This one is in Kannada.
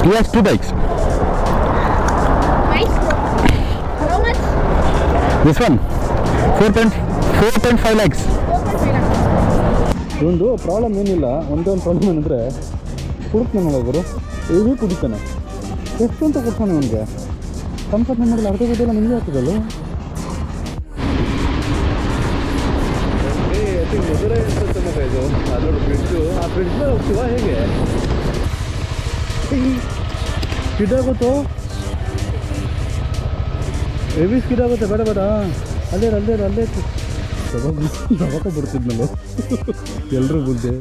He has 2 bikes. Nice. How much? This one 4.5 lakhs. ಒಂದು ಪ್ರಾಬ್ಲಮ್ ಏನಿಲ್ಲ, ಒಂದೇ ಒಂದು ಪ್ರಾಬ್ಲಮ್ ಏನಂದರೆ ಕುಡಿತಾನೆ ಮಗಳು ಹೇಗೆ ಕುಡಿತಾನೆ. ಎಷ್ಟು ಅಂತ ಕೊಡ್ತಾನೆ ಅವನಿಗೆ ಸಂಪಾದನೆ ಮಾಡಲು ಅರ್ಧ ದುಡ್ಡೆಲ್ಲ ನಿಮಗೆ ಆಗ್ತದಲ್ಲ. ಮಧುರೈ ಅಂತ ಮಗ ಇದು ಅದೊಂದು ಬ್ರಿಡ್ಜು. ಆ ಬ್ರಿಡ್ಜ್ ಮೇಲೆ ಹೋಗ್ತೀವ ಹೇಗೆ? ಸ್ಕಿಡ್ ಆಗುತ್ತೋ, ಹೆವಿ ಸ್ಕಿಡ್ ಆಗುತ್ತೆ. ಬೇಡ ಬೇಡ, ಅಲ್ಲೇ ದಬಕ ಬಿಡ್ತಿದ್ನಲ್ಲ ಎಲ್ಲರೂ ಬುದ್ಧಿ.